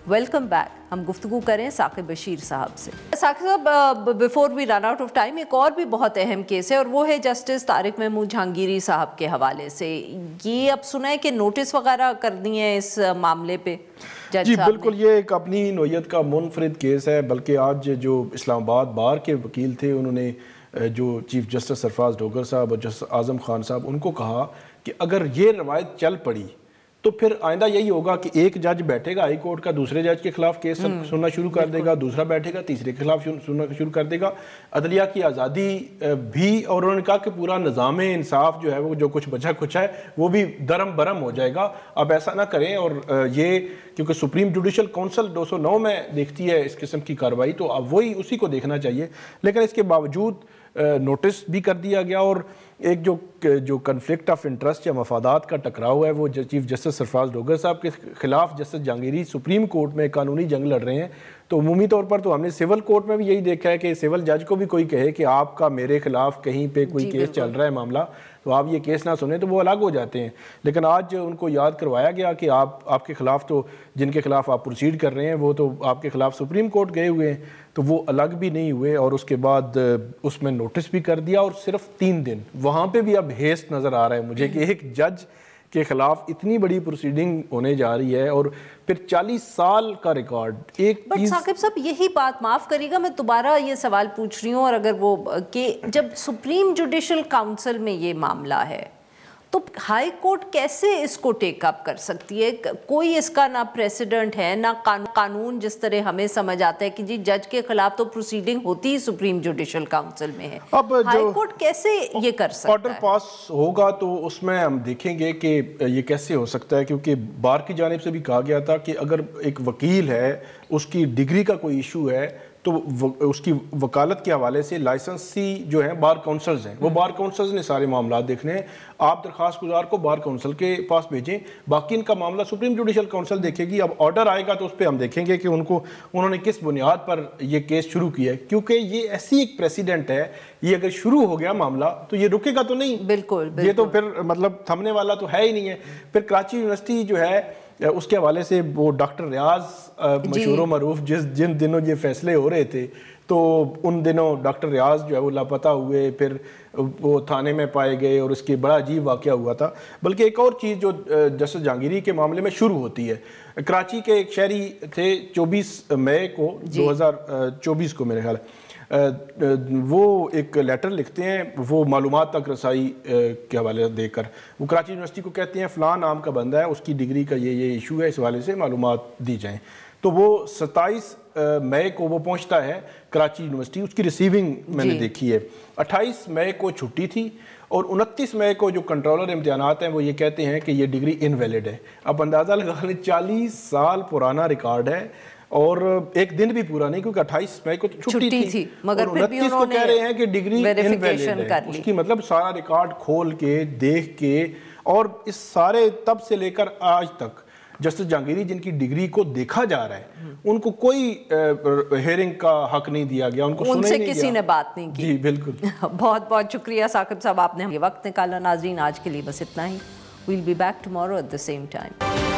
Welcome back. हम गुफ्तगू करें साकिब बशीर साहब से। साकिब साहब, before we run out of time, एक और भी बहुत अहम केस है और वो है जस्टिस तारिक महमूद जहांगीरी साहब के हवाले से। ये अब सुना है कि नोटिस वगैरह कर दिए हैं इस मामले पे जज जी साहब बिल्कुल, ये एक अपनी नोयत का मुनफरिद केस है। बल्कि आज जो इस्लामाबाद बार के वकील थे, उन्होंने जो चीफ जस्टिस सरफराज डोगर साहब और जस्टिस आज़म खान साहब, उनको कहा कि अगर ये रवायत चल पड़ी तो फिर आइंदा यही होगा कि एक जज बैठेगा हाई कोर्ट का, दूसरे जज के खिलाफ केस सुनना शुरू कर देगा, दूसरा बैठेगा तीसरे के खिलाफ सुनना शुरू कर देगा। अदलिया की आज़ादी भी, और उन्होंने कहा कि पूरा निज़ाम इंसाफ जो है वो जो कुछ बचा कुछ है वो भी दरम बरम हो जाएगा। अब ऐसा ना करें। और ये क्योंकि सुप्रीम जुडिशल काउंसिल 209 में देखती है इस किस्म की कार्रवाई, तो अब वही उसी को देखना चाहिए। लेकिन इसके बावजूद नोटिस भी कर दिया गया और एक जो कन्फ्लिक्ट ऑफ इंटरेस्ट या मफादात का टकराव है वो चीफ जस्टिस सरफराज डोगर साहब के खिलाफ जस्टिस जहांगीरी सुप्रीम कोर्ट में कानूनी जंग लड़ रहे हैं। तो उमूमी तौर पर तो हमने सिविल कोर्ट में भी यही देखा है कि सिविल जज को भी कोई कहे कि आपका मेरे खिलाफ कहीं पे कोई केस चल रहा है मामला, तो आप ये केस ना सुने तो वो अलग हो जाते हैं। लेकिन आज उनको याद करवाया गया कि आपके खिलाफ तो जिनके खिलाफ आप प्रोसीड कर रहे हैं वो तो आपके खिलाफ सुप्रीम कोर्ट गए हुए हैं, तो वो अलग भी नहीं हुए। और उसके बाद उसमें नोटिस भी कर दिया और सिर्फ 3 दिन। वहाँ पे भी अब हेस्ट नज़र आ रहा है मुझे कि एक जज के खिलाफ इतनी बड़ी प्रोसीडिंग होने जा रही है और फिर 40 साल का रिकॉर्ड। एक बट साकिब साहब, यही बात, माफ़ करिएगा मैं दोबारा ये सवाल पूछ रही हूँ, और अगर वो कि जब सुप्रीम जुडिशल काउंसिल में ये मामला है तो हाई कोर्ट कैसे इसको टेक अप कर सकती है? कोई इसका ना प्रेसिडेंट है ना कानून जिस तरह हमें समझ आता है कि जी जज के खिलाफ तो प्रोसीडिंग होती ही सुप्रीम जुडिशल काउंसिल में है। अब हाई कोर्ट कैसे ये कर सकता है? ऑर्डर पास होगा तो उसमें हम देखेंगे कि ये कैसे हो सकता है, क्योंकि बार की जानिब से भी कहा गया था कि अगर एक वकील है उसकी डिग्री का कोई इशू है तो उसकी वकालत के हवाले से लाइसेंसी जो है बार काउंसल्स हैं, वो बार काउंसल्स ने सारे मामला देखने हैं। आप दरख्वास्त गुजार को बार काउंसिल के पास भेजें, बाकी इनका मामला सुप्रीम जुडिशल काउंसिल देखेगी। अब ऑर्डर आएगा तो उस पर हम देखेंगे कि उन्होंने किस बुनियाद पर ये केस शुरू किया है, क्योंकि ये ऐसी एक प्रेसिडेंट है, ये अगर शुरू हो गया मामला तो ये रुकेगा तो नहीं। बिल्कुल। ये तो फिर मतलब थमने वाला तो है ही नहीं है। फिर कराची यूनिवर्सिटी जो है उसके हवाले से वो डॉक्टर रियाज मशहूर मरूफ जिन दिनों ये फैसले हो रहे थे, तो उन दिनों डॉक्टर रियाज जो है वो लापता हुए, फिर वो थाने में पाए गए और उसकी बड़ा अजीब वाक़या हुआ था। बल्कि एक और चीज़ जो जस्टिस जहांगीरी के मामले में शुरू होती है, कराची के एक शहरी थे 24 मई को 2024 को मेरे ख्याल वो एक लेटर लिखते हैं, वो मालूमात तक रसाई के हवाले देकर वो कराची यूनिवर्सिटी को कहते हैं फ़लाँ नाम का बंदा है, उसकी डिग्री का ये इशू है, इस हवाले से मालूमात दी जाएँ। तो वो 27 मई को वो पहुंचता है कराची यूनिवर्सिटी, उसकी रिसीविंग मैंने देखी है। 28 मई को छुट्टी थी और 29 मई को जो कंट्रोलर इम्तिहानात हैं वो ये कहते हैं कि ये डिग्री इनवैलिड है। अब अंदाज़ा लगा लें 40 साल पुराना रिकॉर्ड है और एक दिन भी पूरा नहीं, क्योंकि 28 मई को तो छुट्टी थी मगर और 29 को कह रहे हैं कि डिग्री इनवैलिड है। उसकी मतलब सारा रिकॉर्ड खोल के देख के, और इस सारे तब से लेकर आज तक जस्टिस जहांगीरी जिनकी डिग्री को देखा जा रहा है उनको कोई हेयरिंग का हक नहीं दिया गया, उनसे किसी ने बात नहीं की। जी बिल्कुल। बहुत बहुत शुक्रिया साकिब साहब, आपने ये वक्त निकाला। नाजरीन, आज के लिए बस इतना ही। We'll be back tomorrow at the same time.